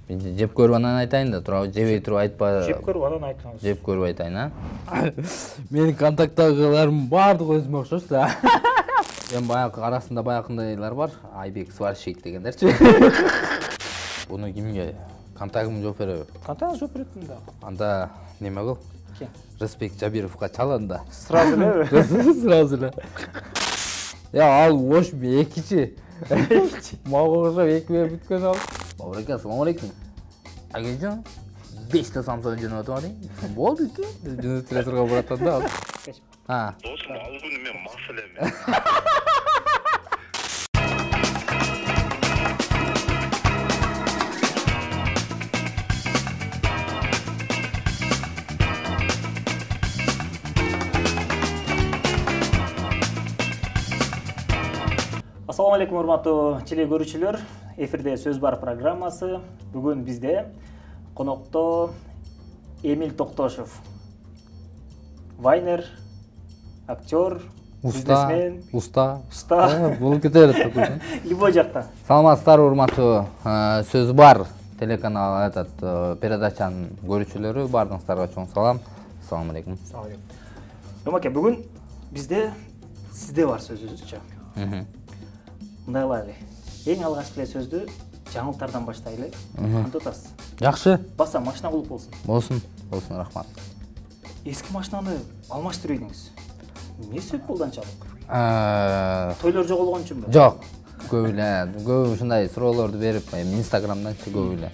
Мен жеп көрүп анан айтайын да, туурабы, жебей туруп айтпа. Жеп көрүп анан айтыңыз. Жеп көрүп айтайын, а? Менин контакттагыларым баардыгы өзүмө окшош да. Эми баягы арасында баягындайлар бар, Айбек Сварщик дегендерчи. Буну кимге? Контагымды жооп береби? Контагыңыз жооп берет да. Анда неме кыл? Ким? Рысбек Жабировго чалан да. Сразу элеби? Сразу эле. Я ал бош экичи. Мага окшоп экиге бүткөн ал. Бабыраке, ассаламу алейкум. Агенжан, 5 та самсон жөнөп атабадың? Болду ки? Жөнөп тура турган баратан да ал. Ha. Dostum al bunu men masalemi. Assalamu alaikum урматтуу теле көрүүчүлөр. Эфирде сөз бар программасы. Бүгүн бизде конокто Эмиль Токтошов. Вайнер, актер, бизнесмен, уста. Бул кетер. Любой жакта. Саламатсыздар, урматтуу сөз бар телеканал передачанын көрүүчүлөрү, бардыгыңыздарга чоң салам. Ассаламу алейкум. Омаке, бүгүн бизде сизде бар сөзүбүзчү. Мындайлы. Эң алгачкы сөздү жаңылыктардан баштайлы. Кантип атасыз? Жакшы. Баса машина кулуп болсун. Болсун, рахмат. Эски машинаны алмаштырып едиңиз. Эмне себеп болду анчалык? Тойлор жоголгон үчүнбү? Жок. Көп ушундай суроолорду берип, Инстаграмдан көп эле.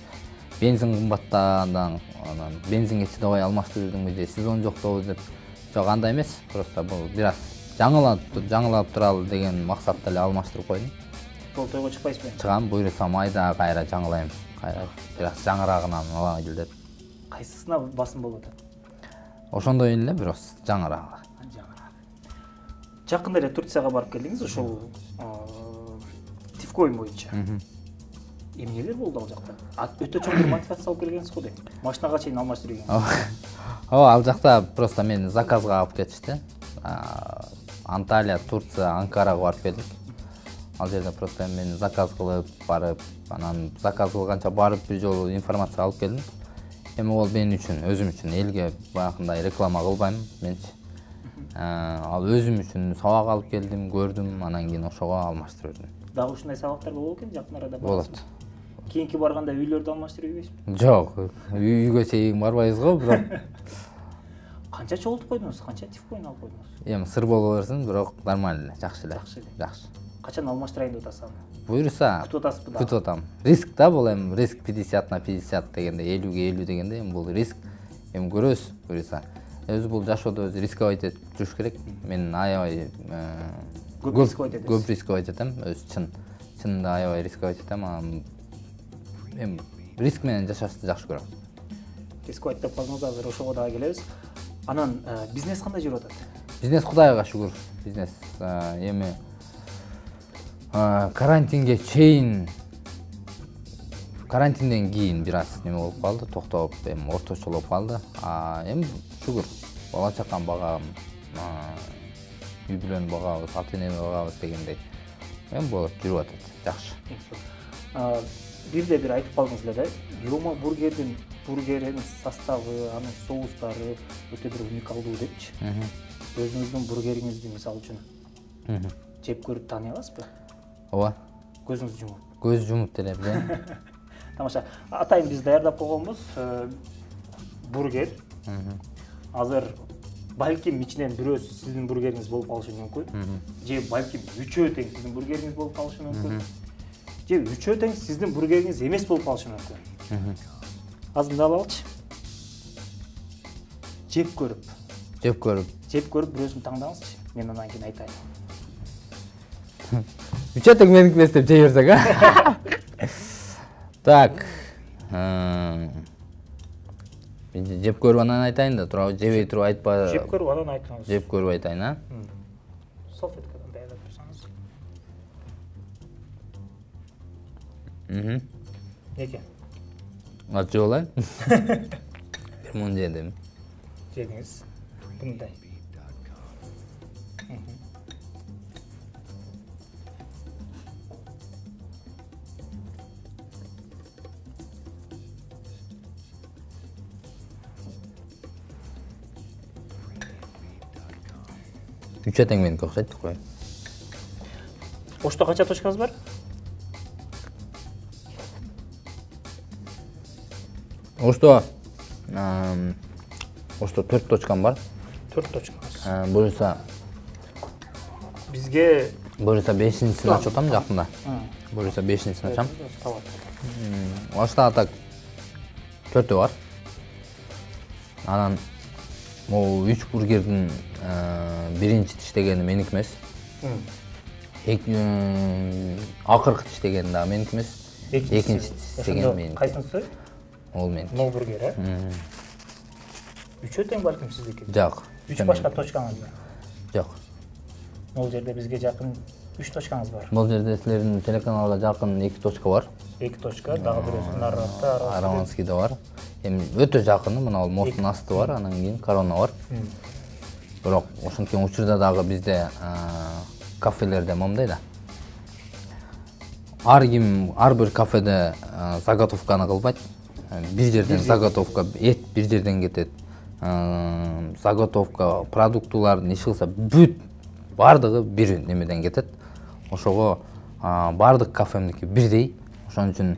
Бензин кымбаттагандан, анан бензинге чыдабай алмаштырдыңбы же сезон жоктобу деп. Жок, андай эмес. Просто бул бир аз жаңылап туралы деген максатта эле алмаштырып койдум. Бул тойго чыкпайсызбы? Чыгам, буйрусам айда кайра жаңылайм. Кайра бир аз жаңырагынан алайын деп. Кайсысына басым болуп атат? Ошондой эле бир аз жаңырагы. Жакында эле Турцияга барып келдиңиз, ошол Тифкоин боюнча. Эмнелер болду ал жакта? Өтө чоң мотивация алып келгенсиз го дейм. Машинага чейин алмаштырып келгенсиз. Ал жакта просто мени заказга алып кетишти. Анталия, Турция, Анкарага барып келдик. Ал жерде просто мени заказ кылып барып, анан заказ кылганча барып бир жолу информация алып келдим. Эми ол мен үчүн, өзүм үчүн элге баягындай реклама кылбайм менчи. Ал өзүм үчүн сабак алып келдим, көрдүм, анан кийин ошого алмаштырып бердим. Дагы ушундай сабактар болот экен жакын арада? Болот. Кийинки барганда үйлөрдү алмаштырып ийбейсизби? Жок, үйгө чейин барбайбыз го, бирок. Канча чогултуп койдуңуз? Канча Тифкоин алып койдуңуз? Эми сыр боло берсин, бирок нормально эле, жакшы эле. Жакшы. Качан алмаштырайын деп атасыз аны? Буйруса, күтүп атасызбы? күтүп атам. Риск да бул, эми риск 50/50 дегенде, 50/50 дегенде, эми бул риск. Эми көрөбүз, буйруса. Өзү бул жашоодо өзү рисковать этип жүрүш керек. Мен аябай көп рисковать этем, өзү чынында аябай рисковать этем. Эми риск менен жашашты жакшы көрөм. Рисковать деп калдыңыз, азыр ошого дагы келебиз. Анан бизнес кандай жүрүп атат? Бизнес Кудайга шүгүр. Бизнес эми карантинден кийин бир аз неме болуп калды, токтоп, эми орточолоп калды. Эми шүгүр, бала чакан багам, үй бүлөнү багабыз, ата-энени багабыз дегендей. Эми болот, жүрүп атат, жакшы. Бир айтып калдыңыз эле да, Юма бургердин составы, анын соустары өтө бир уникалдуу депчи. Өзүңүздүн бургериңизди мисалы үчүн жеп көрүп тааный аласызбы? Ооба. Көзүңүздү жумуп. Көз жумуп деле билем. Тамаша. Атайын биз даярдап койгонбуз бургер. Азыр балким ичинен бирөөсү сиздин бургериңиз болуп калышы мүмкүн. Же балким үчөө тең сиздин бургериңиз болуп калышы мүмкүн. Же үчөө тең сиздин бургериңиз эмес болуп калышы мүмкүн. Азыр мындай алчы. Жеп көрүп бирөөсүн таңдаңызчы. Мен андан кийин айтайын. Үчөө тең меники эмес деп жей берсек, а? Так. Мен жеп көрүп анан айтайын да, туурабы, жебей туруп айтпа. Жеп көрүп анан айтыңыз. Жеп көрүп айтайын, а? Салфеткадан даярдап турсаңыз. Неке? Ачы болайын. Бир муну жедим. Жедиңиз. Мындай. 3 тең меники окшойт кой. Ошто канча точкаңыз бар? Ошто 4 точкам бар. 4 точкаңыз. Буюрса Бизге 5-син ачып атам жакында. Буюрса 5-син ачам. Ошто так 4 бар. Анан могу 3 бургердин биринчи тиштегени меники эмес. Акыркы тиштегени да меники эмес. Экинчи тиштегени меники. Кайсынысы? Ол меники. Нол бургер, Үчөө тең балким сиздики. Жок. 3 башка точкаңыз бар. Жок. Могул жерде бизге жакын 3 точкаңыз бар. Бул жерде силердин телеканалга жакын 2 точка бар. 2 точка, дагы бирөөсү Нарратта, Араванскийде бар. Эми өтө жакын, мына мосттун асты бар, анан кийин корона бар. Бирок ошенткен учурда дагы бизде кафелерде момдай да. Ар бир кафеде заготовканы кылбайт. Бир жерден заготовка эт бир жерден кетет. Заготовка продуктулардын иш кылса бүт бардыгы бир немеден кетет. Ошого бардык кафемдики бирдей. Ошон үчүн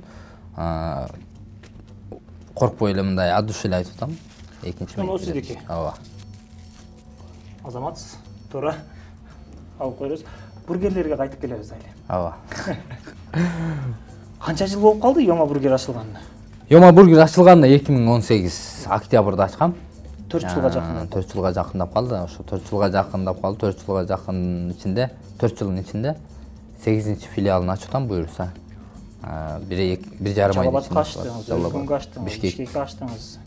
коркпой эле мындай от души эле айтып атам. Экинчи мен. Сиздики. Ооба. Азамат, туура алып коебуз. Бургерлерге кайтып келебиз али. Ооба. Канча жыл болуп калды Йома бургер ачылганына? Йома бургер ачылганына 2018 октябрда ачкам. 4 жылга жакындап. 4 жылга жакындап калды. Ошо 4 жылга жакындап калды. 4 жылга жакын ичинде, 4 жылдын ичинде 8-чи филиалын ачтым буюрса. 1,5 ай ачтыңыз, Өзгөнгө ачтыңыз, Бишкекке ачтыңыз.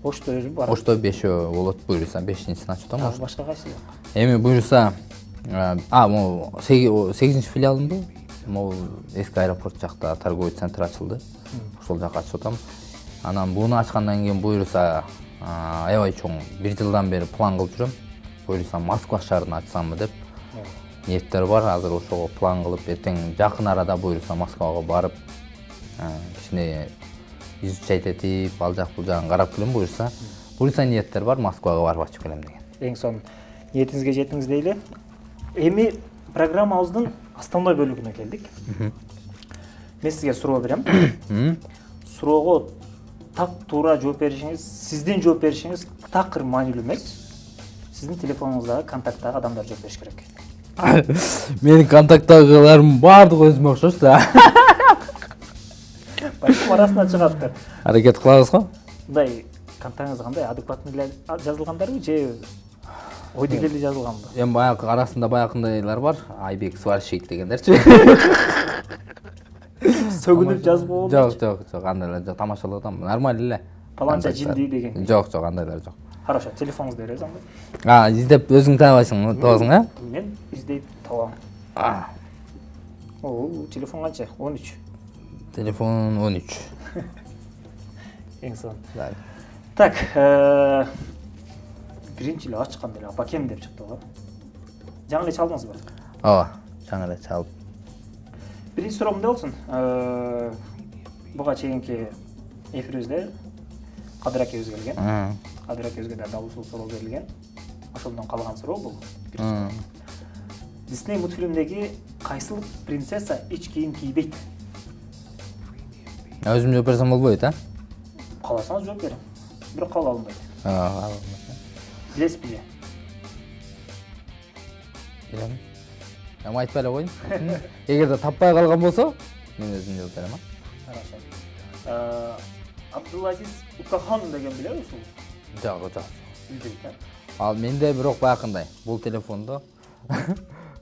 Ошто өзү бар. Ошто 5 болот буюрса 5-син ачтым. Башка кайсы? Эми буюрса могу 8-чи филиалым бул. Могу эски аэропорт жакта торговый центр ачылды. Ошол жакка ачып атам. Анан буну ачкандан кийин буюрса аябай чоң 1 жылдан бери план кылып жүрөм. Буюрса Москва шаарын ачсамбы деп ниеттер бар. Азыр ошого план кылып эртең жакын арада буюрса Москвага барып кичине изучать этип, ал жак бул жагын карап келем буюрса. Буюрса ниеттер бар, Москвага барып ачып келем деген. Эң сонун ниетиңизге жетиңиз дейли. Эми программабыздын основной бөлүгүнө келдик. Мен сизге суроо берем. Суроого так туура жооп беришиңиз, сиздин жооп беришиңиз такыр маанилүү эмес. Сиздин телефонуңуздагы контакттагы адамдар жооп бериш керек. Менин контакттагыларым баардыгы өзүмө окшош да. Балким арасынан чыгаттыр. Аракет кылабыз го. Мындай контактыңыз кандай, адекваттуу эле жазылгандарбы же ойдо келди жазылганбы? Эми баягы арасында баягындайлар бар. Айбек сварщик дегендерчи. Сөгүнүп жазып болду. Жок, андайлар жок, тамашалап атам. Нормально эле. Паланча жинди деген. Жок, андайлар жок. Хорошо, телефонуңузду беребиз анда. Издеп өзүң табасың, табасың, Мен издейт табам. Телефон канча? 13. Телефон 13. Эң сонун. Так, биринчи эле ачканда эле апакем деп чыкты го. Жаңы эле чалдыңызбы? Ооба, жаңы эле чалып. Биринчи суроом мындай болсун. Буга чейинки эфирибизде Кадыр акебиз келген. Кадыр акебизге да дал ушул суроо берилген. Ошондон калган суроо бул. Дисней мультфильмдеги кайсыл принцесса эч кийим кийбейт? Өзүм жооп берсем болбойт, Кааласаңыз жооп берем. Бирок кабыл алынбайт. Билесизби же? Билем. Эми айтпай эле коеюн. Эгерде таппай калган болсо, мен өзүм жооп берем, Хорошо. Абдулазиз Укахан деген билесизби? Жок. Билбейт, Ал менде бирок баягындай. Бул телефондо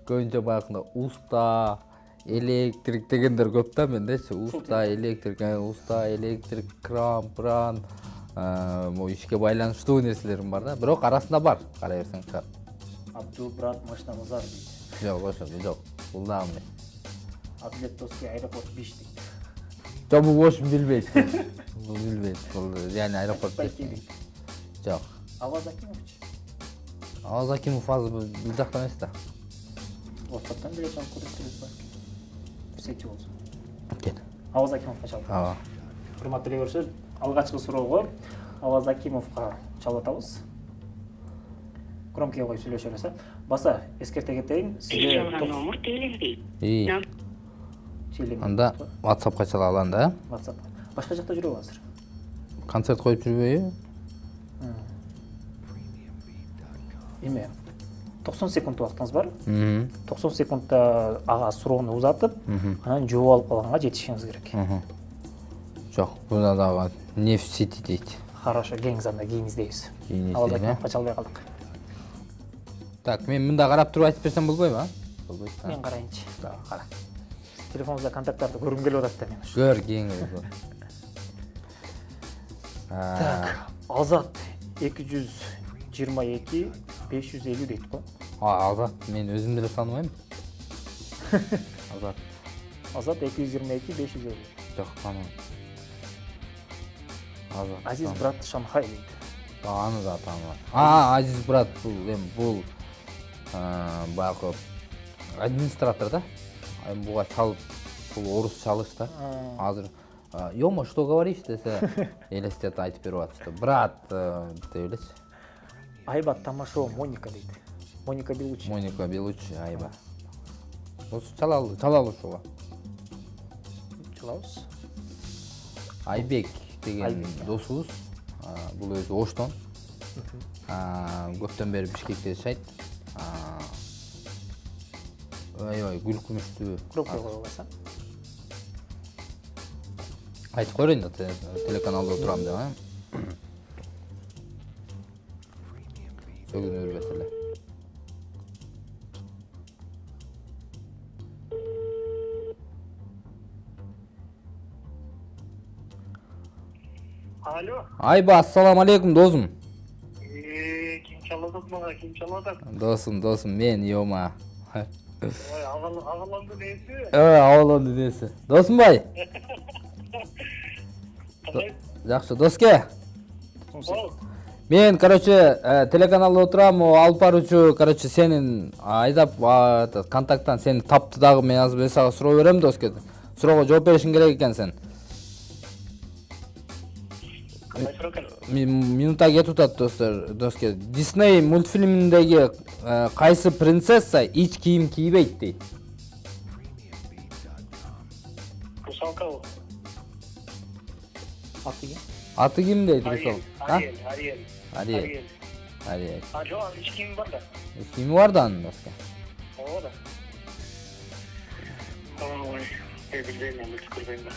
көбүнчө баягындай уста, электрик дегендер көп да мендечи. Уста, электрик, кран, ишке байланыштуу нерселерим бар да. Бирок арасында бар, карай берсең чыгат. Абдул брат машина базар дейт. Жок. Бул да эмес. Адлет Тоски аэропорт 5 дейт. Жок, бул бош билбейт. Бул билбейт. Бул яны аэропорт 5. Жок. Аваз Акимович. Аваз Акимов азыр бул жакта эмес да. WhatsApp'tan bile çalıp kodurtturuz bak. Сети болсун. Кет. Аваз Акимовго чалып. Ооба. Урматтуу көрүүчүлөр, алгачкы суроого Аваз Акимовго чалып атабыз. громкий коюп сүйлөшө берсе. Баса, эскерте кетейин. Сизге номер тейлемейт. Анда WhatsAppка чала алам да. WhatsApp. Башка жакта жүрөбү азыр? Концерт коюп жүрбөйбү? Эме 90 секунд убактыңыз бар. 90 секундта ага суроону узатып, анан жооп алып калганга жетишиңиз керек. Жок, буда дагы нефть сити дейт. Хорошо, кеңиз анда кийин издейбиз. Ал Кнопка чалбай калдык. Так, мен мында карап туруп айтып берсем болбойбу, а? Болбойт. Мен карайынчы. Кара. Телефонуңузда контакттарды көргүм келип атат да мен. Көр кеңиз. Так, Азат 222 550 дейт го. Азат, мен өзүм деле тааныбайм. Азат. Азат 222 550. Жок, тааныбайм. Азат. Азиз брат Шанхай дейт. Аны да тааныбайм. Азиз брат бул баягы администратор да. Буга чалып, бул орус чалыш да. Азыр Ёма, что говоришь, десе, элестет айтып берип атышты. Брат, деп элечи. Айба Тамашова Моника дейт. Моника Белучи. Моника Белучи, Айба. Осы чалалы ушуга. Чалабыз. Айбек деген досубуз. Бул өзү Оштон. Көптөн бери Бишкекте жашайт. Ой, гүл күмүштүү. Кропка коюлса. Айтып көрөйүн да, телеканалда отурам деп, Сөгүн өрбөс эле. Алло. Айба, ассаламу алейкум, досум. Ким чалат мага, ким чалат? Досум, мен Ёма. Ой, агаланды несі? Агаланды несі. Досумбай. Жакшы, доске. Мен, телеканалда отурам, алып баруучу, сенин айдап, контакттан сени тапты дагы, мен азыр мен сага суроо берем, доске. Суроого жооп беришиң керек экен сен. Минута кетип атат, доске. Дисней мультфильминдеги кайсы принцесса ич кийим кийбейт дейт? Русалка. Аты ким дейт, Ариэль. Ариэль. Жок, ич кийим бар да. Ич кийими бар да анын, доске. Ооба да. Ой, билбейм, мен көрбөйм да.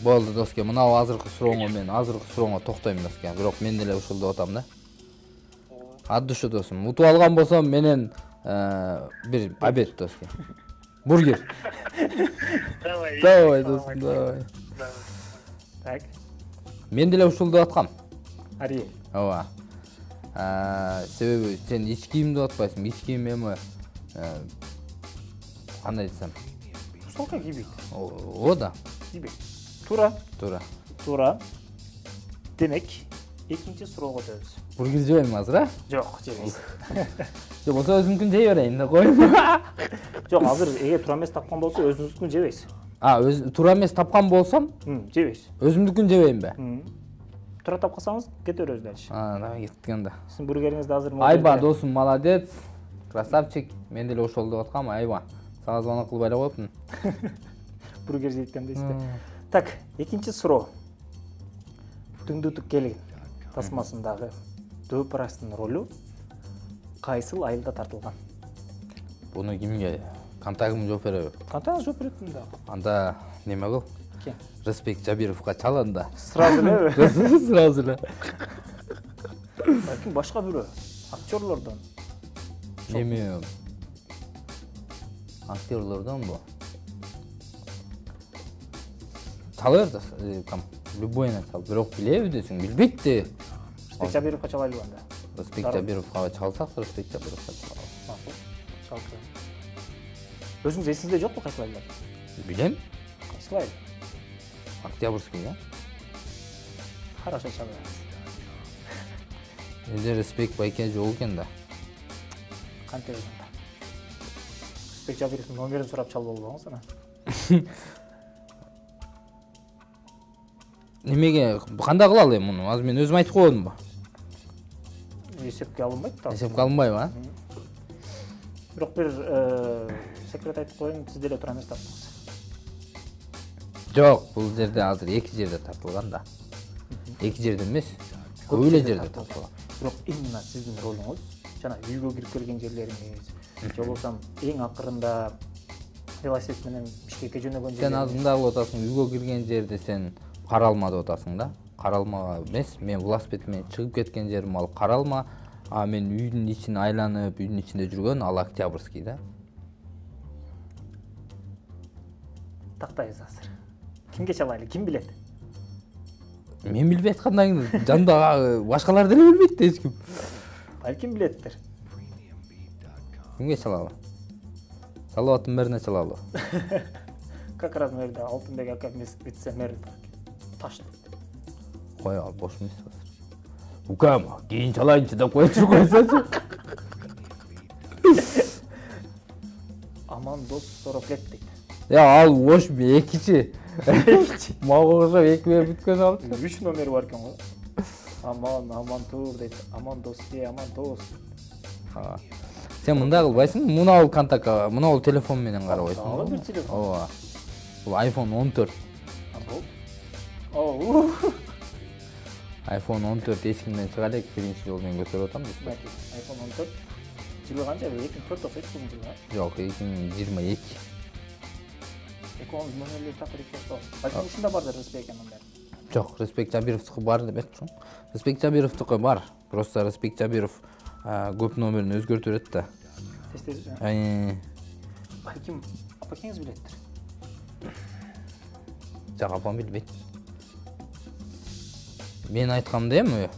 Болду, доске, мына азыркы сурооңо токтойм, доске. Бирок мен деле ушул деп атам да. Ат душу, досум. Утуп алган болсом менен бир обед, доске. Бургер. Давай, досум, давай. Так. Мен деле ушул деп аткам. Ариэль. Ооба. Себеби сен ич кийим деп атпайсың. Ич кийим эми кандай десем? Русалка кийбейт. О да. Кийбейт. Туура. Демек, экинчи суроого өтөбүз. Бургер жебейм азыр, а? Жок, жебейсиз. Жок, болсо өзүмдүкүн жей берейин да коюм. Жок, азыр эгер туура эмес тапкан болсо өзүңүздүкүн жебейсиз. Туура эмес тапкан болсом, жебейсиз. Өзүмдүкүн жебеймби? Туура тапкансаңыз, кете беребиз дальше. Давай кеттик анда. Сиздин бургериңизди азыр Айба, досум, молодец. Красавчик. Мен деле ошол деп аткам, Айба. Сага звонок кылып эле коюптун. Бургер жейткем дейсизби? Так, экинчи суроо. Түңдүтүк келген тасмасындагы дөпырастын ролу кайсыл айылда тартылган? Буну кимге? Контагым жооп береби? Контагыңыз жооп берет да. Анда неме кыл? Рысбек Жабировго чал анда. Сразу элеби? Сразу эле. Балким башка бирөө, актерлордон. Эми актерлордонбу? Чала бер да, кам, любойна чал. Бирок билеби десең, билбейт де. Рысбек Жабировго чалайлы анда. Рысбек Жабировго чалсак, Рысбек Жабировго чалалы. Макул. Чалып. Өзүңүз эсиңизде жокпу кайсыл айылдар? Билем. Кайсыл айыл? Октябрьский, да? Хорошо чалабыз. Эде Рысбек байке жол экен да. Кантип анда? Рысбек Жабировдун номерин сурап чалып болбоңуз ана. Немеге кандай кылалы эми муну? Азыр мен өзүм айтып койдумбу? эсепке алынбайт да. Эсепке алынбайбы, а? Бирок бир секрет айтып коеюн, сиз деле туура эмес таптыңыз. Жок, бул жерде азыр эки жерде тартылган да. Эки жерде эмес, көп эле жерде тартылган. Бирок именно сиздин ролуңуз жана үйгө кирип келген жерлериңиз, же болбосо эң акырында велосипед менен Бишкекке жөнөгөн Сен жерлериңиз. азыр мындай кылып атасың, үйгө кирген жерде сен каралма деп атасың да. Каралма эмес, мен велосипед менен чыгып кеткен жерим ал каралма, а мен үйдүн ичин айланып, үйдүн ичинде жүргөн ал Октябрьский да. Тактайбыз азыр. Кимге чалайлы, ким билет? Мен билбей аткандан кийин жанда башкалар деле билбейт эч ким. Балким билеттир. Кимге чалалы? Салаваттын мэрine чалалы. Как раз мэрде Алтынбек ака вице-мэр таш. Кой ал бош эмес азыр. Укам, кийин чалайынчы деп коюп койсочу. Аман дос Сороплет дейт. Я ал бош экичи. Мага окшоп эки бер бүткөн ал. 3 номери бар экен го. Аман тур дейт. Аман доске, аман дос. Сен мындай кылбайсың, мына контакт, мына телефон менен карабайсың. Ага, бир телефон. Ооба. Бул iPhone 14. Оо. iPhone 14 эчкимден чыга элек, биринчи жолу мен көтөрүп атам дейт. iPhone 14. Жылы канча? 2004 окшойт бул жылы. Жок, 2022. Эконом номерлер такыр эки окшоп. Балким ушунда бардыр Респек андан. Жок, Респек Жабировдуку бар деп айттым. Респек Жабировдуку бар. Просто Респек Жабиров көп номерин өзгөртүп берет да. Тез. Балким апакеңиз билеттир. Жок, апам билбейт. Мен айтканымда эми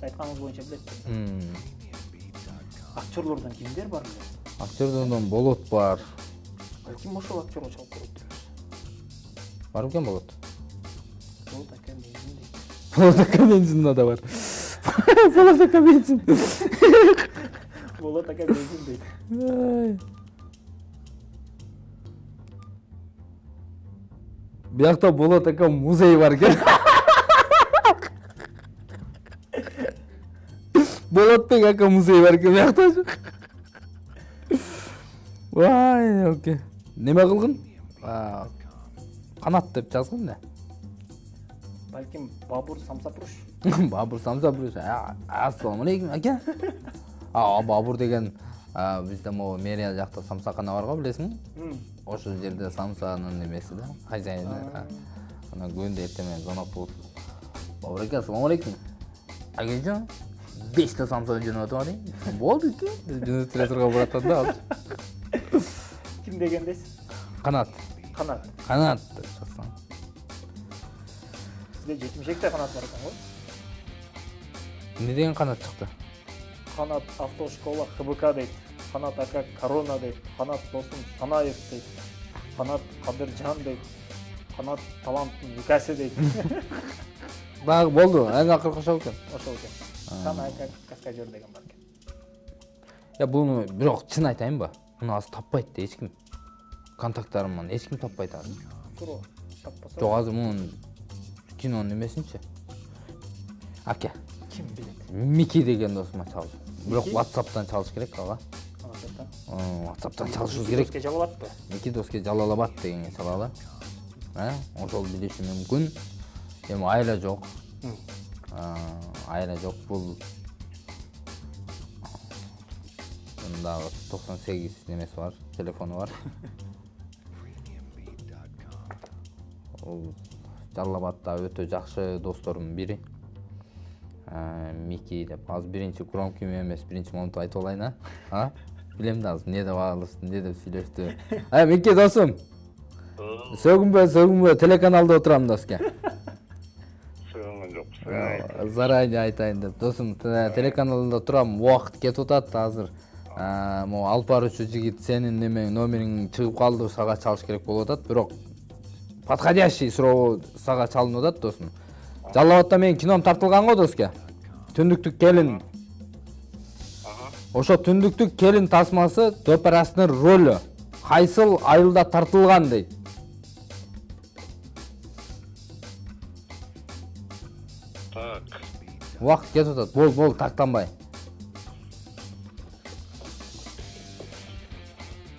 Айтканыңыз боюнча билеттир. Актерлордон кимдер бар эле? Актерлордон Болот бар. Балким ошол актерго чалып көрөт. Бар экен Болот. Болот ака менин дейт. Болот ака бензинда да бар. Болот ака бензин. Болот ака менин дейт. Биякта Болот ака музей бар экен. Болотбек ака музей бар экен биякта. Вай, окей. Неме кылгын? Канат деп жазгын да. Балким Бабур Самсапуруш. Бабур Самсапуруш. Ассаламу алейкум ака. Бабур деген бизде могу мэрия жакта самсакана бар го, билесиңби? Ошол жерде самсанын немеси да, хозяйыны. Ана күндө эртемен звонок болуп. Бабур ака, ассаламу алейкум. Акажан, 5 та самса жөнөп атам дейм. Болду ки? Жөнөп турга баратат да ал. Ким дегендес? Канат. Канат. Канат деп жазсаң. Сизде жетимишекте канат бар экен го? Эмне деген канат чыкты? Канат автошкола ХБК дейт. Канат ака Корона дейт. Канат досум Санаев дейт. Канат Кадыржан дейт. Канат таланттын укасы дейт. Багы болду, эң акыркы ошол экен. Ошол экен. Санаев каскадер деген бар экен. Я буну бирок чын айтайынбы? Муну азыр таппайт да эч ким. Контакттарымдан эч ким таппайт азыр. Туура. Таппаса. Жок, азыр мунун кинонун эмесинчи. Аке, Ким билет? Мики деген досума чал. Бирок Мики? WhatsApp'тан чалыш керек ага. WhatsApp'тан чалышыбыз керек. Доске жалабатпы? Мики доске жалалабат дегенге чалалы. Ошол билиши мүмкүн. Эми айла жок. Айла жок, бул дагы 98 немеси бар, телефону бар. Ол Жаллабатта өтө жакшы досторумдун бири. Мики деп азыр биринчи громкий эмес, биринчи моментте айтып алайын, Билем да азыр эмне деп алышты, эмне деп сүйлөштү. Мики досум. Сөгүнбө, телеканалда отурам доске. Сөгүнгөн жокпуз. Заранее айтайын деп. Досум, телеканалда турам, убакыт кетип атат азыр. Могу алып баруучу жигит сенин номериң чыгып калды, сага чалыш керек болуп атат, бирок подходящий суроо сага чалынып атат досум. Жаллабатта менин кином тартылган го доске. Түндүктүк келин. Ошо түндүктүк келин тасмасы операсынын ролу кайсыл айылда тартылган дейт. Так. Убакыт кетип атат. Бол, тактанбай.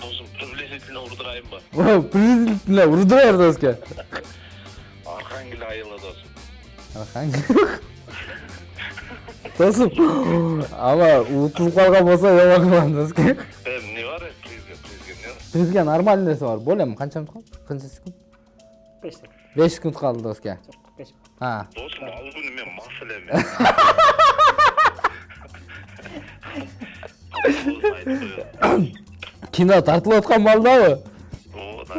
Досым, приблизительно урдырайын ба? Приблизительно урдырайыр доске. Архангел айылы досым. Досым, ама утулуп калган болсо ябаган доске. Не бар? Призге не бар? Призге нормальный нерсе бар. Болем, канча минут калды? Канча секунд? 5 секунд. 5 секунд калды доске. 5. Досым, ал күнү мен мас элем. Кино тартылып аткан балдабы? О, да.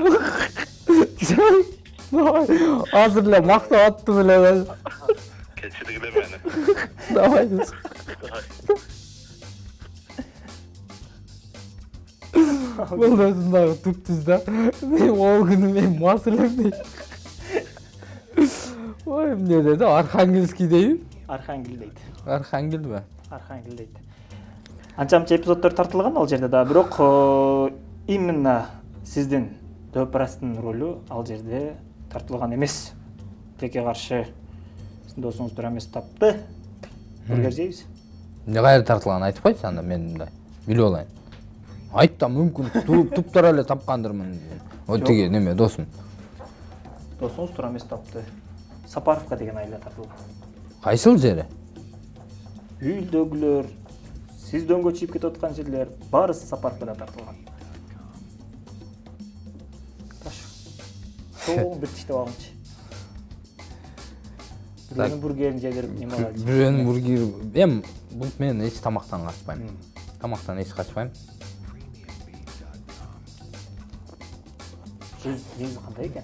Азыр эле мактап аттым эле. Кечиргиле мени. Давай дос. Бул өзүн дагы түптүз да. Мен ол күнү мен мас элем дейт. Ой, эмне деди? Архангельский дейби? Архангел дейт. Архангелби? Архангел дейт. Анча-мынча эпизоддор тартылган ал жерде да, бирок именно сиздин Дөпрастын ролу ал жерде тартылган эмес. Тилекке каршы сиздин досуңуз тура эмес тапты. Бургер жейбиз. Эмне кайра тартылганын айтып койчу анда мен мындай билип алайын. Айт да мүмкүн туптар эле тапкандырмын. Тиги неме досум. Досуңуз тура эмес тапты. Сапаровка деген айылда тартылган. Кайсыл жери? Үйлдөгүлөр, сиз дөңгө чийип кетип аткан жерлер баарысы Сапаровкада тартылган. Хорошо. Соң бир тиштеп алгынчы. Бирөөнүн бургерин жедирип неме алайчы. Бирөөнүн бургери. Бул мен эч тамактан качпайм. Тамактан эч качпайм. Сиз кандай экен?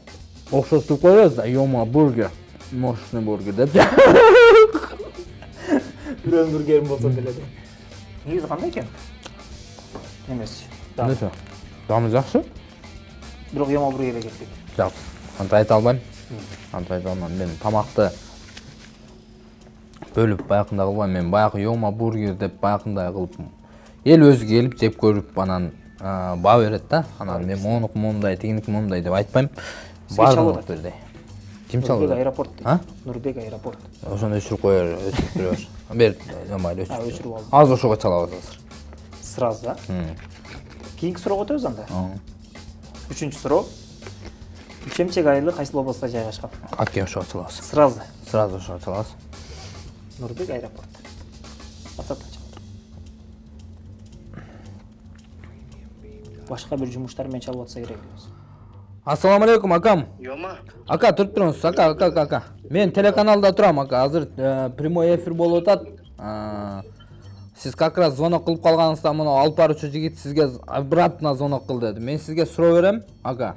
Окшоштуруп коебуз да, Йома бургер. Мощный бургер деп. Бирөөнүн бургерин болсо деле. Негизи кандай экен? Эмес. Эмнесе? Дамы жакшы? Бирок Йома бургерге кеттик. Жакшы. Антип айта албайм. Мен тамакты бөлүп баягындай кылбайм. Мен баягы Йома бургер деп баягындай кылып эл өзү келип жеп көрүп анан баа берет да. Анан мен монуку мондай, тигиники мондай деп айтпайм. Баардыгы бирдей. Ким чалды? Аэропорт. А? Нурбек аэропорт. Ошону өчүрүп коер, өчүрүп беребиз. Бер, жамайла өчүрүп. Өчүрүп алдым. Азыр ошого чала аласыз. Сразу, да? Кийинки суроого өтөбүз анда. 3-суроо. Үчемчек айылы кайсыл областта жайгашкан? Акке ошого чалабыз. Сразу. Сразу ошого чалабыз. Нурбек аэропорт. WhatsApp-тан чалат. Башка бир жумуштар менен чалып атса керек эмес. Ассаламу алейкум, акам. Йома. Ака, туруп туруңуз. Ака. Мен телеканалда турам, ака. Азыр прямой эфир болуп атат. Сиз как раз звонок кылып калганыңызда муну алып баруучу жигит сизге обратно звонок кыл деди. Мен сизге суроо берем, ака.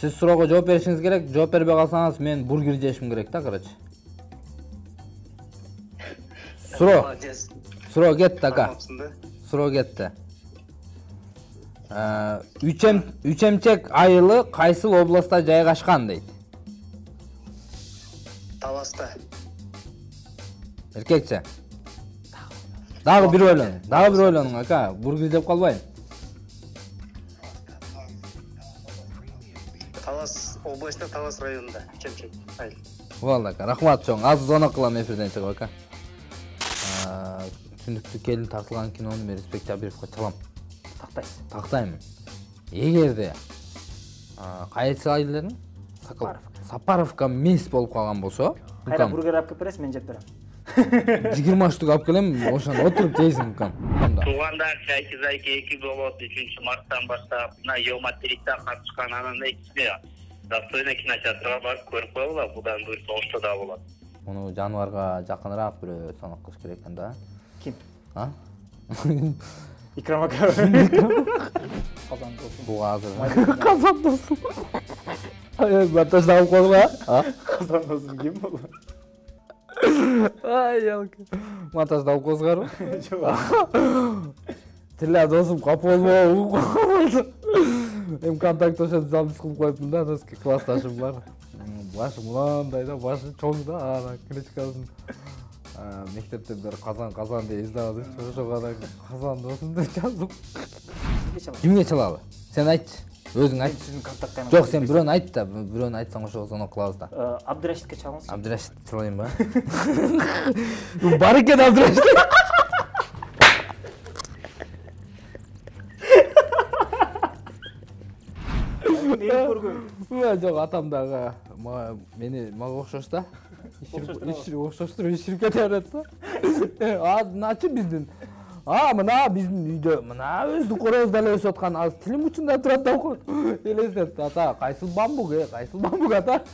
Сиз суроого жооп беришиңиз керек. Жооп бербей калсаңыз мен бургер жешим керек да, короче. Суроо кетти, ака. Суроо кетти. Үчемчек айылы кайсыл областта жайгашкан дейт? Таласта. Эркекче. Дагы бир ойлонуң, ака. Бургер деп калбайын. Талас областта, Талас районунда. Үчемчек айыл. Болду, ака. Рахмат чоң. Азыр звонок кылам эфирден чыгып, ака. Түндүктү келин тартылган кинону мен Респект Жабировго чалам. Тактайсыз. Тактайм. Эгерде кайсы айыл дедиң? Сапаровка мес болуп калган болсо, Кайра бургер алып келип бересиз, мен жеп берем. 20 штук алып келем, ошону отуруп жейсиң, укам. Туугандар Шайки 2 болот 3-марттан баштап мына Йома 3-та катышкан, анан экинчиде достойный кинотеатрга барып көрүп коелу, будан буюрса ошто да болот. Муну жаныбарга жакыныраак бирөө сонок кылыш керек экен да. Ким? А? Икрам ака. Казан досум. Бул азыр. Казан досум. Монтаж алып койгула, а? Казан досум ким бул? Ай, ялка. Монтаж алып койсуңарбы? Жок. Тиле досум капы болбоо. Эм контакт ошентип запись кылып коюптун да, доски классташым бар. Башы мындай да, башы чоң да, ана кличкасын. Мектепте бир казан деп издабыз. Ошого да казан досум деп жаздым. Кимге чалалы? Сен айтчы. Өзүң айт. Сиздин контакт. Жок, сен бирөөнү айт да, бирөөнү айтсаң ошого звонок кылабыз да. Абдырашитке чалыңыз. Абдырашит чалайынбы? Бар экен Абдырашит. Жок, атам дагы мага окшош да. Иширип кете берет да. Начы биздин. Мына биздин үйдө, мына өздүк корозу деле өсүп аткан, азыр тилим учунда турат да окуйт. Элестет, ата, кайсыл бамбук, кайсыл бамбук ата?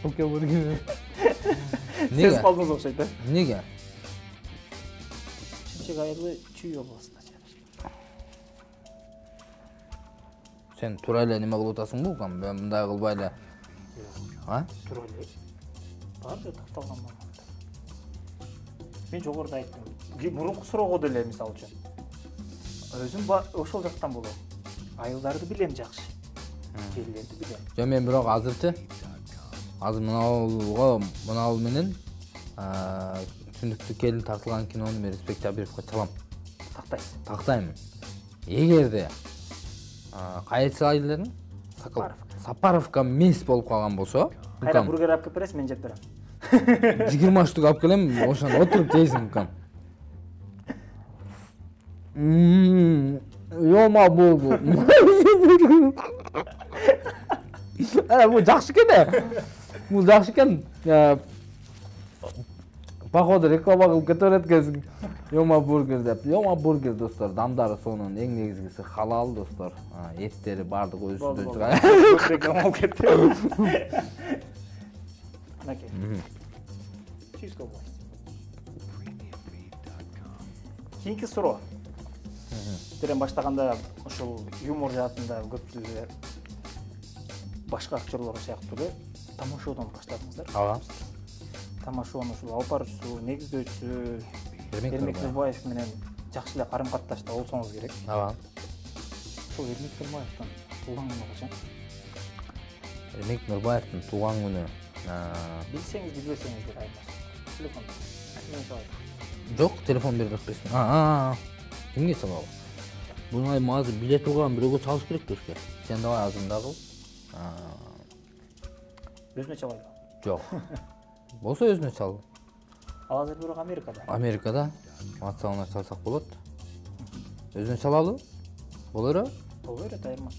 Оке, бургер. Сез калдыңыз окшойт, да? Неге? Чынчык айылы Чүй областында жайгашкан. Сен туура эле неме кылып атасың бул кам? Мен мындай кылбай эле. Туура эле. Бар да такталган маалыматтар. Мен жогоруда айттым. Мурунку суроого деле мисалы үчүн. Өзүм ошол жактан болом. Айылдарды билем жакшы. Жерлерди билем. Жо мен бирок азырчы мынау менен түндүктүү келин тартылган кинону мен Респект Жабировго чалам. Тактайсыз. Тактаймын. Эгерде кайсы айылдын Сапаровка мес болуп калган болсо, кайра бургер алып келип бересиз, мен жеп берем. 20 штук алып келем, ошону отуруп жейсиң кам. Yo'ma bu. Bu жақсы екен. Bu жақсы екен. Походу реклама кылып кете берет экенсиң. Yo'ma бургер деп. Yo'ma бургер достор, дамдары сонун, эң негизгиси халал достор. Еттери бардыгы өзүндө. Реклама кылып кетти. Мынакей. Чиско бой. Кийинки суроо. Сіздерден баштаганда ушул юмор жаатында көпчүлүгү башка актерлор сыяктуу эле тамашоодан баштадыңыздар. Ага. Тамашоонун ушул алып баруучусу, негиздөөчүсү Эрмек Нурбаев менен жакшы эле карым-катташта болсоңуз керек. Ага. Ушул Эрмек Нурбаевдин туулган күнү качан? Эрмек Нурбаевдин туулган күнү Билсеңиз, билбесеңиз деп айырмасы. Телефон. Мен чалайын. Жок, телефон берип бересиң. Кимге чалабы? Буну азыр биле турган бирөөгө чалыш керек дешке. Сен давай азыр мындай кыл. Өзүнө чалайбы? Жок. Болсо өзүнө чал. Ал азыр бирок Америкада. Америкада WhatsApp-ына чалсак болот. Өзүнө чалалы? Боло береби? Боло берет, айырмасы.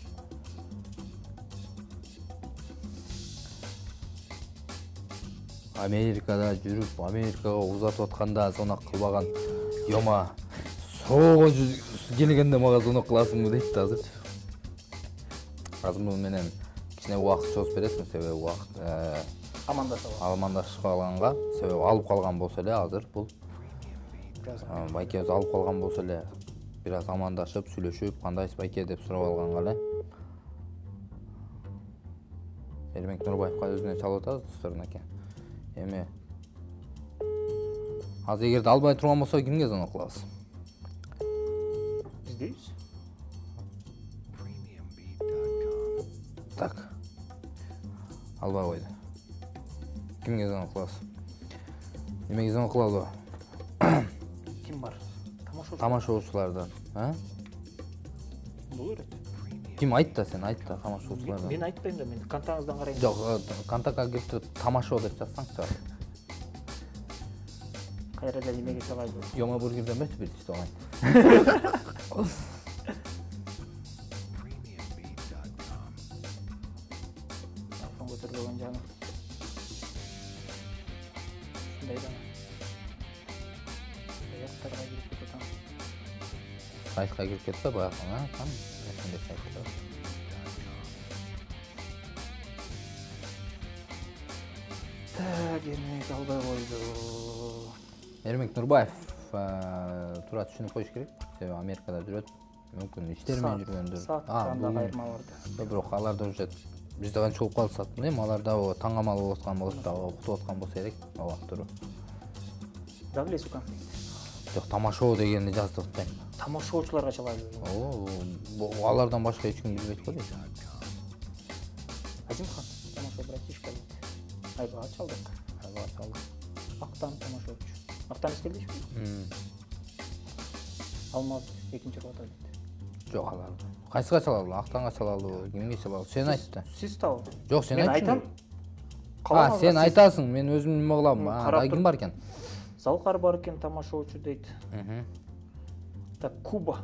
Америкада жүрүп, Америкага узатып атканда звонок кылбаган Yo'ma соого келгенде мага звонок кыласыңбы дейт азыр. Азыр муну менен кичине убакыт чогулуп бересиң, себеби убакыт амандашып калганга, себеби алып калган болсо эле азыр бул байкебиз алып калган болсо эле бир аз амандашып, сүйлөшүп, кандайсыз байке деп сурап алганга эле Эрмек Нурбаевга өзүнө чалып атабыз досторунуке. Эми азыр эгерде албай турган болсо кимге звонок кылабыз? Биздейбиз. Так. Албай койду. Кимге звонок кылабыз? Эмеге звонок кылалы? Ким бар? Тамашоочулардан, Боло берет. Ким айт да, сен айт да тамашоочулардан. Мен айтпайм да, мен контактыңыздан карайм. Жок, контактка кирип тамашоо деп жазсаңчы. Кайра эле эмеге чалайбы? Yo'ma бургерден берчи бир ичти алайын. Телефон көтөрбөгөн жаны. Ушундай да. Сайтка кирип кетем. Сайтка кирип кетпе баягы, там ошондой сайт бар. Так, Эрмек албай койду. Эрмек Нурбаев туура түшүнүп коюш керек. Себеби Америкада жүрөт. Мүмкүн иштер менен жүргөндүр. Анда кайырма бар да. Бирок аларда уже бизде канча болуп калсат, эми аларда таңамал болуп аткан болот да, уктуп аткан болсо керек, убак туруп. Давлес укан. Жок, тамашоо дегенди жаздык атпайм. Тамашоочуларга чалайбы? Алардан башка эч ким билбейт го дейт. Азимхан, тамашоо братишка дейт. Айбат чалдык. чалды. Актан тамашачы. Актан эскердишпи? Алмаз экинчи ролда дейт. Жок алар. Кайсыга чалалы? Актанга чалалы, кимге чалалы? Сен айтты. Сиз табы. Жок, сен Мен айтты. айтам. Сен айтасың, мен өзүм неме кылам. Ага, ким бар экен? Залкар бар экен тамашачы дейт. Так, Куба.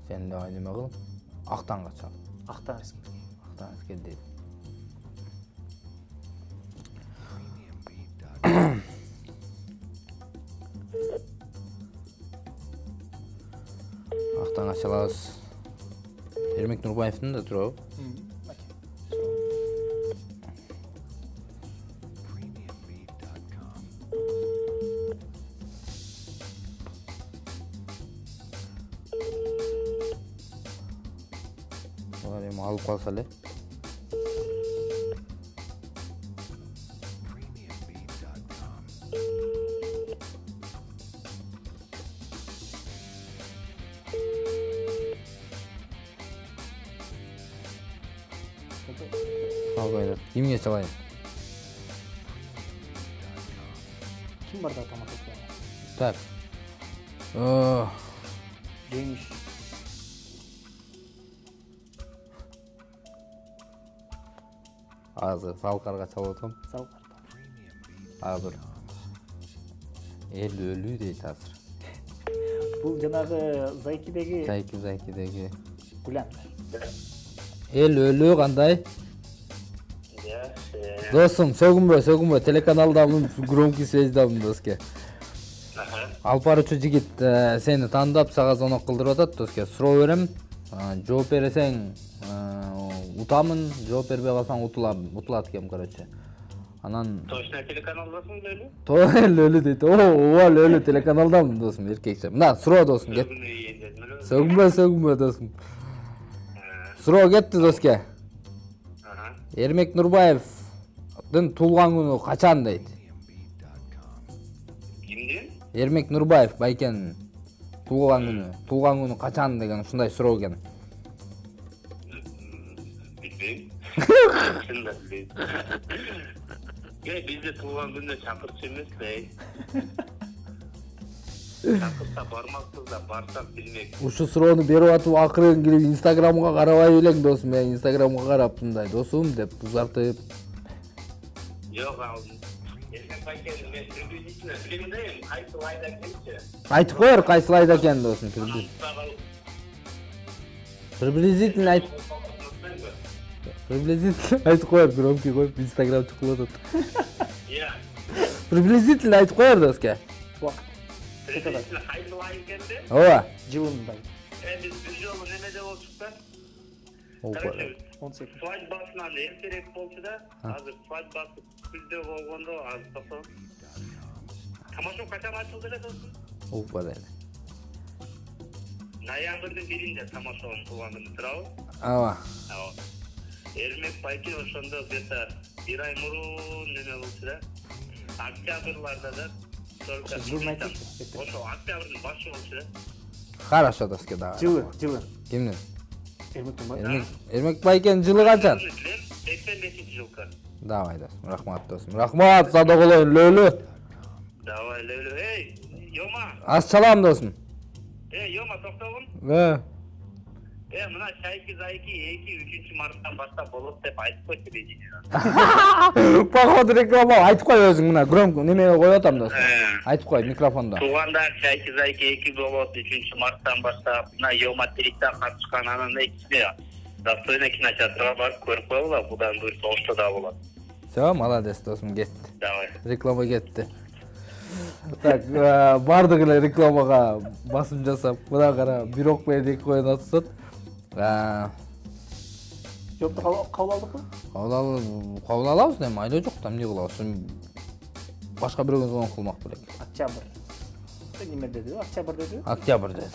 Сен да неме кыл? Актанга чал. Актан эскер. Актан эскер дейт. Актанга чалабыз. Эрмек Нурбаевдин да турабы? Олар эми алып калса эле. Албайды. Кимге чалайын? Ким бар да тамашачы? Так. Жеңиш. Азыр Залкарга чалып атам. Залкар. Азыр. Эл өлүү дейт азыр. Бул жанагы Зайкидеги Зайкидеги. Гүлен. Эл өлүү кандай? Досум, сөгүнбө, телеканалдамын, громкий связьдамын доске. Алып баруучу жигит сени тандап сага звонок кылдырып атат доске. Суроо берем. Жооп бересең утамын, жооп бербей калсаң утулат экен, короче. Анан Точно телеканалдасың өлү? Өлүү дейт. Ооба, өлүү телеканалдамын досум, эркекче. Мына суроо досум кет. Сөгүнбө досум. Суроо кетти доске. Эрмек Нурбаевдин туулган күнү качан дейт? Кимдин? Эрмек Нурбаев байкенин туулган күнү качан деген ушундай суроо экен. Билбейм. Чындап билбейм. Бизде туулган күндө чакырчу эмес, чакырса бармакпыз да, барсак билмек. Ушу суроону берип атып акырын кирип Инстаграмга карабай элең досум. Мен Инстаграмга карап мындай досум деп узартып. Жок, эркен байкен мен приблизительно билем да, кайсы айда экенчи. Айтып коер кайсы айда экен досум. Приблизительно айтып коер, громкий коюп Инстаграм чукулуп атат. Приблизительно айтып коер доске. Приблизительно кайсы ай экенде? Ооба. Жылындай. Биз бир жолу немеде болчук да. 18. Свадьбасынан эртерээк болчу да. Азыр свадьбасы күздө болгондо азыр токтоп. Тамашо качан ачылды эле досум? Укпады эле. Ноябрдын 1-inde тамашонун туулган күнү турабы? Ооба. Эрмек байке ошондо где-то 1 ай мурун неме болчу да. Октябрларда да. Жылын айтсачы. Ошо октябрдын башы болчу да. Хорошо доске да. Жылы. Кимдин? Эрмектин бар. Эрмек байкенин жылы качан? 85-жылкы. Давай досум, рахмат досум. Рахмат, садоголойн лөлү. Давай лөлү. Эй, Йома. Аз чалам досум. Йома, токтогун. Мына Шайки Зайки 2-3 марттан баштап болот деп айтып койчу телевидениеден. Походу реклама айтып кой өзүң, мына громко немеге коюп атам досум. Айтып кой микрофондо. Туугандар Шайки Зайки 2 болот 3 марттан баштап мына Йома Тириктен катышкан, анан экисине достойный кинотеатрга барып көрүп койгула, будан буюрса ошто да болот. Всё, молодец досум, кетти. Давай. Реклама кетти. Так, бардык эле рекламага басым жасап, мына кара, бир окпай эки коюн атышат. Жопту кабыл алдыкпы? Кабыл алабыз, эми айла жок, эмне кылабыз? Башка бирөөгө звонок кылмак белек. Октябрь. Неме деди? Октябрь деди? Октябрь деди.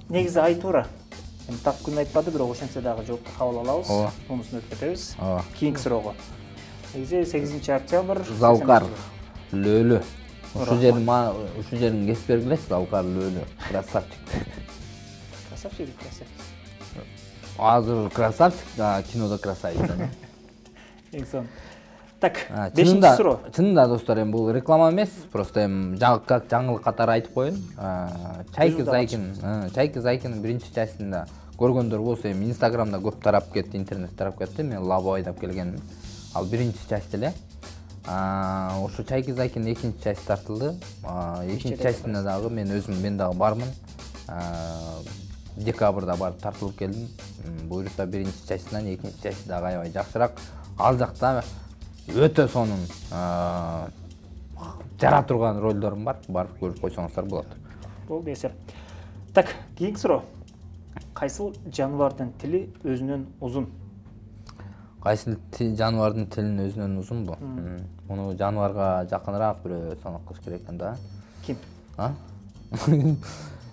Негизи айтуура. Эми так күн айтпады, бирок ошентсе дагы жоопту кабыл алабыз. Ооба. Мунусун өтүп кетебиз. Ооба. Кийинки суроого. Негизи 8-октябрь. Залкар лөлү. Ушу жерин кесип бергилечи, Залкар лөлү. Красавчик. Красавчик. Азыр красавчик, кинодо красавица. Эң сонун. Так, 5-чи суроо. Чынында достор, эми бул реклама эмес, просто эми как жаңылык катары айтып коеюн. Чайки Зайкинин биринчи частында көргөндөр болсо, эми Инстаграмда көп тарап кетти, интернет тарап кетти. Мен лабо айдап келгенмин. Ал биринчи часть эле. Ошо Чайки Зайкинин экинчи часть тартылды. Экинчи частында дагы мен дагы бармын. Декабрда барып тартылып келдим. Буюрса биринчи частынан экинчи часть дагы аябай жакшыраак. Ал жакта өтө сонун жара турган ролдорум бар. Барып көрүп койсоңуздар болот. Болду эсер. Так, кийинки суроо. Кайсыл жаныбардын тили өзүнөн узун? Кайсыл жаныбардын тилин өзүнөн узунбу? Муну жаныбарга жакыныраак бирөө санап кылыш керек экен да. Ким?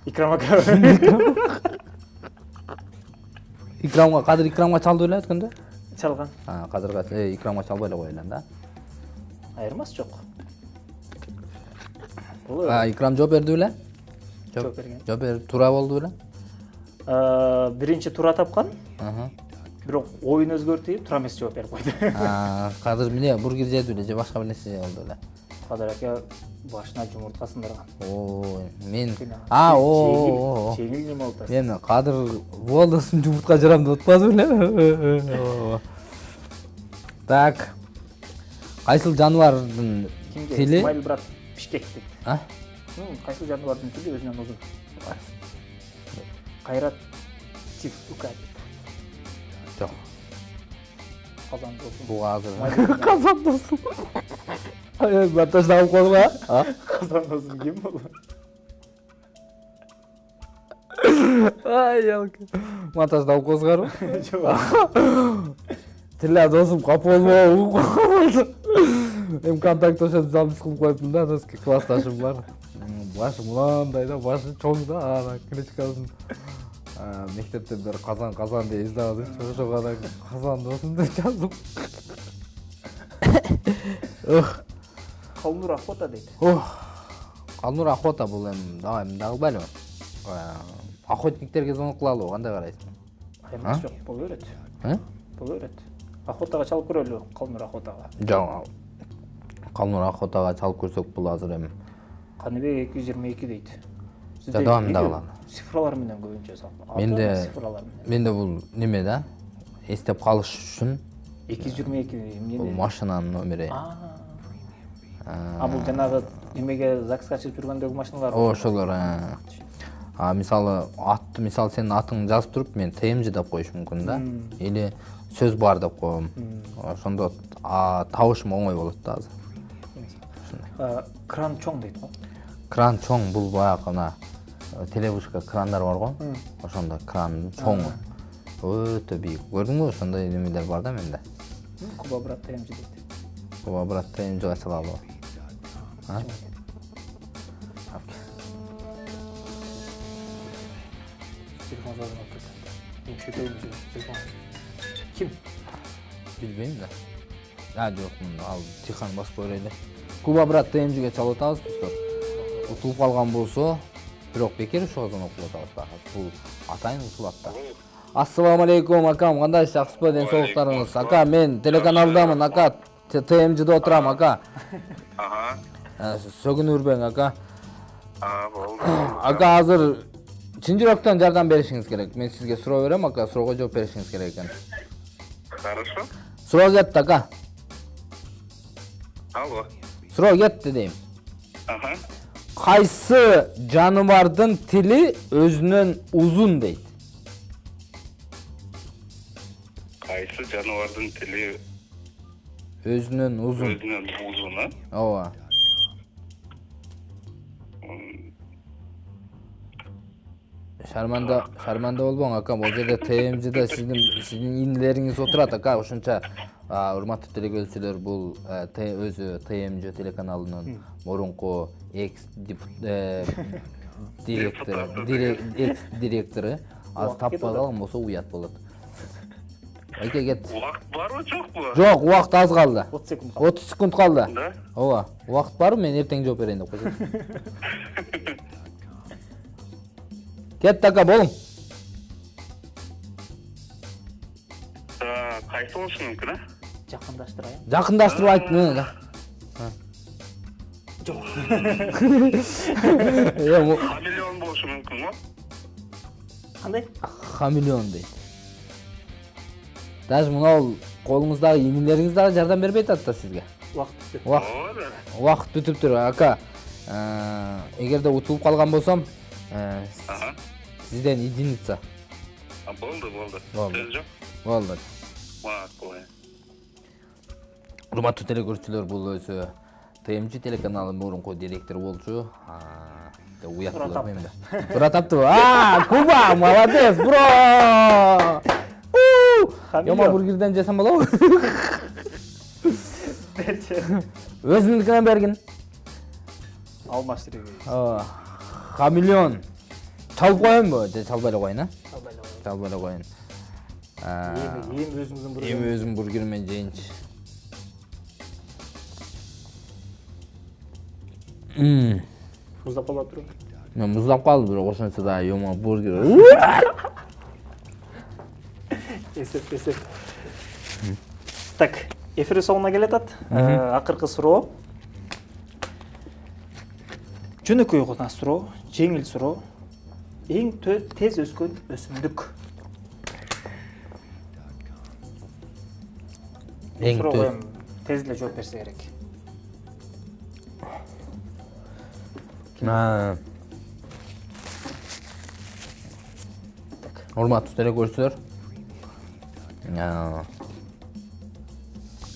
Икрамга Кадыр Икрамга чалды эле өткөндө? Чалган. Кадырга Икрамга чалбай эле коелен да. Айырмасы жок. Икрам жооп берди беле? Жооп берген. Жооп берип туура болду беле? Биринчи туура тапкан. Бирок оюн өзгөртүп, туура эмес жооп берип койду. Кадыр эмне бургер жеди беле же башка бир нерсе болду беле? Кадыр ака башына жумуртка сындырган. Мен Жеңил неме болду? Мен Кадыр волосын жумуртка жарам деп атпады беле? Так. Кайсыл жаныбардын тили? Исмаил брат Бишкек дейт. Кайсыл жаныбардын тили өзүнөн узун? Кайрат Тифука дейт. Жок. Казан досум. Бул азыр. Казан досум. Баташ да койгула. Казан досум ким болду? Ялка. Маташ да козгару. Жок. Тиле досум кап болбоо. Эм контакташып запись кылып коюптум да, доски классташым бар. Башы мындай да, башы чоң да, ана кличкасын. Мектепте бир казан деп издагыз, ошого да казан досум деп жаздым. Калнур Охота дейт. Калнур Охота бул эми дагы кылбайлы. Охотниктерге звонок кылалы, кандай карайсың? Айырмасы жок, боло берет. Боло берет. Охотага чалып көрөлү, Калнур Охотага. Жок. Калнур Охотага чалып көрсөк бул азыр эми. Каныбек 222 дейт. Жадам дагылар. Цифралар менен көбүнчө салып. Менде бул неме да? Эстеп калыш үчүн 222 эмне? Бул машинанын номери. Бул жанагы немеге ЗАГСка чыгып жүргөндөгү машиналар. Ошолор. Мисалы сенин атыңды жазып туруп, мен ТМЖ деп коюш мүмкүн да. Или сөз бар деп коем. Ошондо табышым оңой болот да азыр. Кран чоң дейт го. Кран чоң бул баягы ана телевышка крандар бар го. Ошондо кран чоң. Өтө бийик. Көрдүңбү? Ошондой немелер бар да менде. Куба брат ТМЖ дейт. Куба брат ТМЖга чалалы. Телефон жазып атат. Телефон. Ким? Билбейм да. Жок, ал Тихан басып көрөйлү. Куба брат ТМЖге чалып атабыз достор. Утулуп калган болсо, бирок бекер ошого звонок кылып атабыз. Бул атайын утулат да. Ассаламу алейкум, акам, кандай жакшысызбы, ден соолуктарыңыз? Ака, мен телеканалдамын, ака, ТМЖде отурам, ака. Сөгүнүп үрбөң, ака. Болду. Ака, азыр чын жүрөктөн жардам беришиңиз керек. Мен сизге суроо берем, ака, суроого жооп беришиңиз керек экен. Хорошо. Суроо кетти, ака. Алло. Суроо кетти дейм. Кайсы жаныбардын тили өзүнөн узун дейт? Кайсы жаныбардын тили өзүнөн узун? Өзүнөн узун, Ооба. Шарманда болбоң, ака. Бул жерде ТМЖде сиздин инилериңиз отурат, ака. Ошончо урматтуу телекөрүүчүлөр, бул өзү ТМЖ телеканалынын мурунку экс-директору. Азыр таппай калган болсо уят болот. Айке кет. Убакыт барбы, жокпу? Жок, убакыт аз калды. 30 секунд. 30 секунд калды. Да? Ооба. Убакыт барбы? Мен эртең жооп берейин деп койсом. Кет, ака, болуң. Кайсы болушу мүмкүн, Жакындаштырайын. Жакындаштырып айт. Жок. Хамелеон болушу мүмкүн го? Кандай? Хамелеон дейт. Даже мынау колуңуздагы иймилериңиз дагы жардам бербей атат да сизге. Убакыт бүтүп. Убакыт бүтүп тур. Ака, эгерде утулуп калган болсом, сизден единица. Болду. Сөз жок. Болду. Макул. Урматтуу телекөрүүчүлөр, бул өзү ТМЖ телеканалынын мурунку директору болчу. Уяттылар менде. Тура таптыбы? Куба, молодец, бро! Yoма бургерден жесем болобу? Өзүнүкүнөн бергин. Алмаштырып. Хамелеон. Чалып коеюнбу? Же чалбай эле коеюн, Чалбай эле коеюн. Эми өзүңүздүн бургер. Эми өзүм бургеримен жейинчи. Муздап калып туруп. Мен муздап калды, бирок ошончо да Yoма бургер. Эсеп. Так, эфир соңуна келатат. Акыркы суроо. Жөнөкөй гана суроо, жеңил суроо. Эң тез өскөн өсүмдүк. Эң тез эле жооп берсе керек. Урматтуу телекөрүүчүлөр,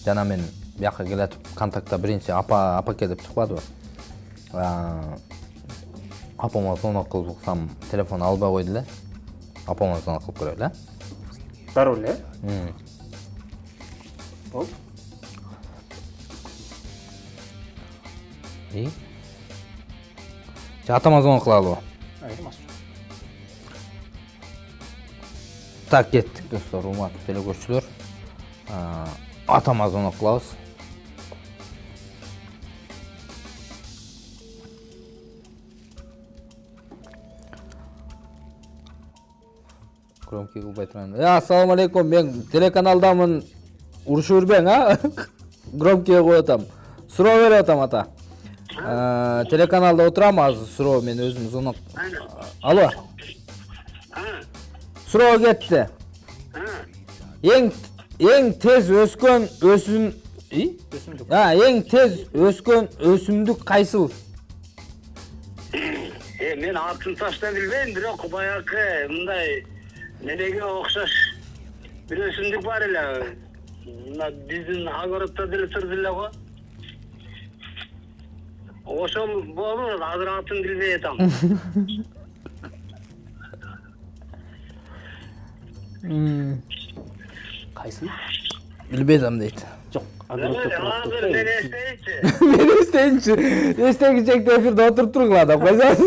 жана мен бияка келатып контактта биринчи апаке деп чыкпадыбы? Апама звонок кылсам телефон албай койду эле. Апама звонок кылып көрөлү, э? Дароо эле? Болду. Атама звонок кылалыбы? Так, кеттик достор, урматтуу телекөрүүчүлөр. Атама звонок кылабыз. Громкий кылбай турайын. Ассаламу алейкум, мен телеканалдамын. Урушуп жүрбөң, Громкий коюп атам. Суроо берип атам, ата. Телеканалда отурам, азыр суроо мен өзүм звонок. Алло. Суроо кетти. Эң тез өскөн өсүмдүк. Эң тез өскөн өсүмдүк кайсыл? Мен атын ташта билбейм, бирок баягы мындай неге окшош бир өсүмдүк бар эле. Мына биздин огороддо деле турду эле го. Ошол болуп, азыр атын билбей атам. Кайсы? Билбей атам дейт. Жок, Азыр мен эстейинчи. Мен эстейинчи. Эстегичекте эфирде отуруп тургула да койсоңуз.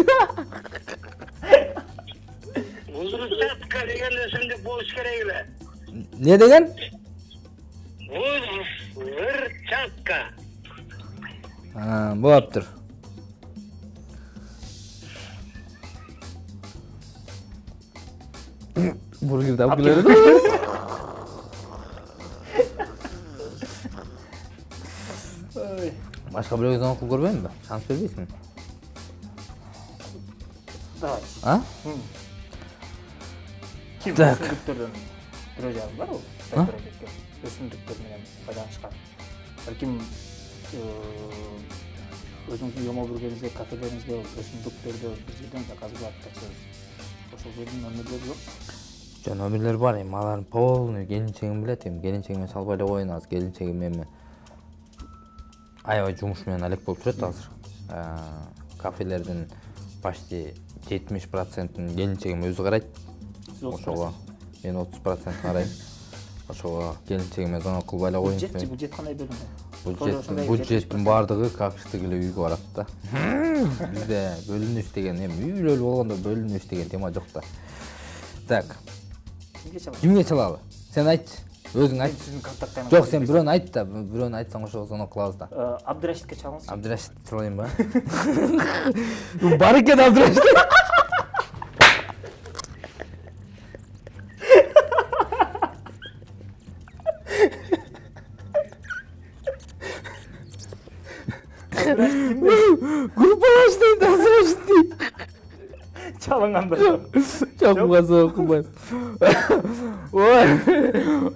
Узурчатка деген өсүмдүк болуш керек эле. Не деген? Узурчатка. Болуптур. Бургерди алып келет. Башка бирөөгө звонок кылып көрбөймүнбү? Шанс бербейсиңби? Давай. Ким өсүмдүктөрдөн бирөө жагы бар ол? Өсүмдүктөр менен байланышкан. Балким өзүңүздүн Yomo бургериңизге, кафелериңизге өсүмдүктөрдү бир жерден заказ кылып жатсаңыз, ошол жердин номерлери жок? Жок, номерлер бар, эми алардын полный келинчегим билет, эми келинчегиме салбай эле коеюн, азыр келинчегим эми аябай жумуш менен алек болуп турат азыр. Кафелердин почти 70%-ын келинчегим өзү карайт. Ошого мен 30% карайм. Ошого келинчегиме звонок кылбай эле коеюн. Бюджет кандай бөлүнгөн? Бюджеттин баардыгы какчтык эле үйгө барат да. Бизде бөлүнүш деген, эми үй бүлөлүү болгондо бөлүнүш деген тема жок да. Так. Кимге чалалы? Сен айтчы. Өзүң айт. Жок, сен бирөөнү айт да, бирөөнү айтсаң ошого звонок кылабыз да. Абдырашитке чалыңыз. Абдырашит чалайынбы? Бар экен Абдырашит. Группалаштайды, дейді. Çalınғанда. Чапымға соғып қылмайды. Ой,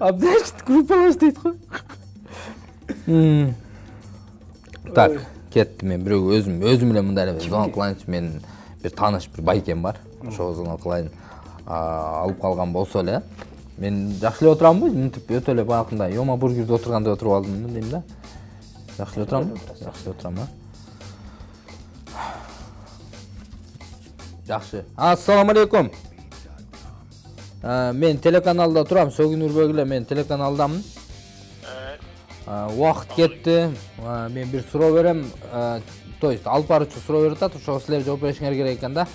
абдашты группалаштайды ғой. Так, кетті мен біреу өзім біле мұндай әлі звонок қылайыншы, мен бір таныш бір байкем бар. Ошо звонок қылайын алып қалған болса әлі. Мен жақшылы отырам ғой, мүнтіп өте әлі бағында Йома бургерде отырғанда отырып алдым деймін да. Жақшылы отырам ба? Жақшылы отырам ба? Жақшы. Ассаламу алейкум. Мен телеканалда тұрам, Сөгін Үрбегілі, мен телеканалдамын. Уақыт кетті. Мен бір сұрау берем. То есть, алып барычы сұрау беретат, ошо силер жооп беришиңер керек экен да.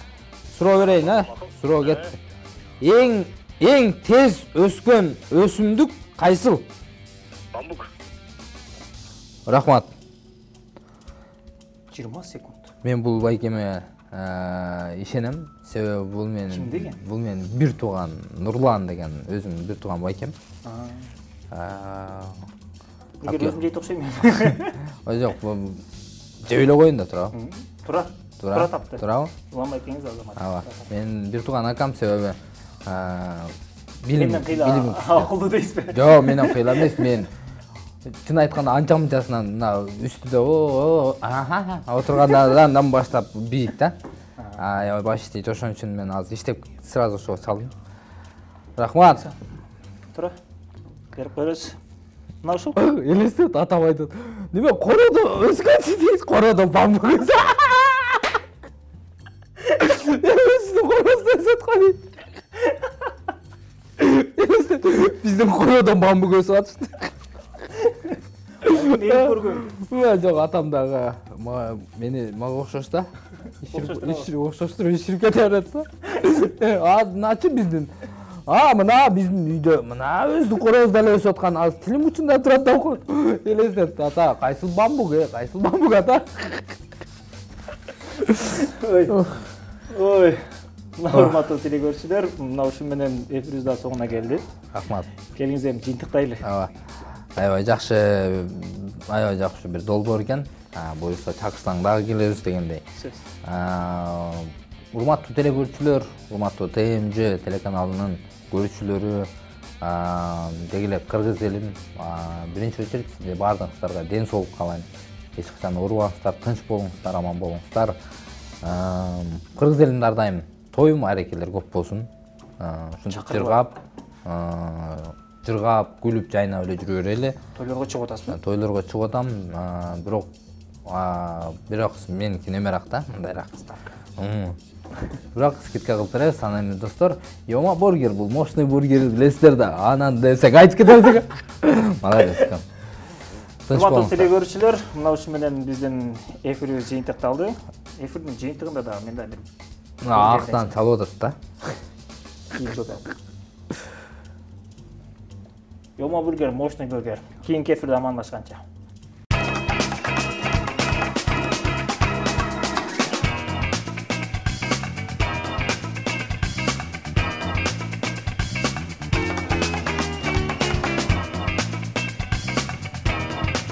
Сұрау берейин, а? Сұрау кетті. Ең тез өскен өсімдік қайсыл? Бамбук. Рахмат. 20 секунд. Мен бұл байкеме ишенем. Себебі бұл мен бір туған Нұрлан деген өзім бір туған байкем. Егер өзім жейді оқшаймын. Ой жоқ, жейлі қойын да тұра. Тұра тапты. Тұра ма? Уламай кеңіз азамат. Мен бір туған акам себебі Менен қиыла ақылды дейсіз бе? Жоқ, менен қиыла емес. Мен шын айтқанда анча-мынчасынан үстіде отырғандан баштап бейік да. Баш істейді, ошон үчүн мен аз иштеп сразу ошо чалдым. Рахмат. Тура. Берип көрөсүз. Мына ушул. Элестет атап айтат. Неме кородо өскөнчү дейсиз, кородо бамбук өсөт. Элестет кородо өсөт кайы. Элестет биздин кородон бамбук өсүп атышты. Жоқ, атамдағы мага окшош да. Иширип кете берет да. Начы биздин. Мына биздин үйдө мына өздүк корозду эле өсүп аткан аз тилим учунда турат да окот. Элестет ата, кайсыл бамбук, кайсыл бамбук ата? Ой. Урматтуу телекөрүүчүлөр, мына ушун менен эфирибиз да соңуна келди. Рахмат. Келиңиздер жыйынтыктайлы. Аябай жакшы бир долбоор экен. Буюрса чакырсаң дагы келебиз дегендей. Урматтуу телекөрүүчүлөр, урматтуу ТМЖ телеканалынын көрүүчүлөрү, деги эле кыргыз элин биринчи очередь сизге баардыгыңыздарга ден соолук каалайм. Эч качан оорубаңыздар, тынч болуңуздар, аман болуңуздар. Кыргыз элинде ар дайым тоюм аракелер көп болсун. Ушинтип жыргап, күлүп, жайнап эле жүрө берели. Тойлорго чыгып атасызбы? Тойлорго чыгып атам, бирок меники немерак да, мындайраак. Бирок скидка кылып беребиз, анан достор, Йома бургер бул мощный бургер билесиздер да. Анан десек айтып кетебиз. Молодец. Урматтуу телекөрүүчүлөр, мына ушун менен биздин эфирибиз жыйынтыкталды. Эфирдин жыйынтыгында да мен да бир актан чалып атат да. Йома бургер, мощный бургер. Кийинки эфирде амандашканча.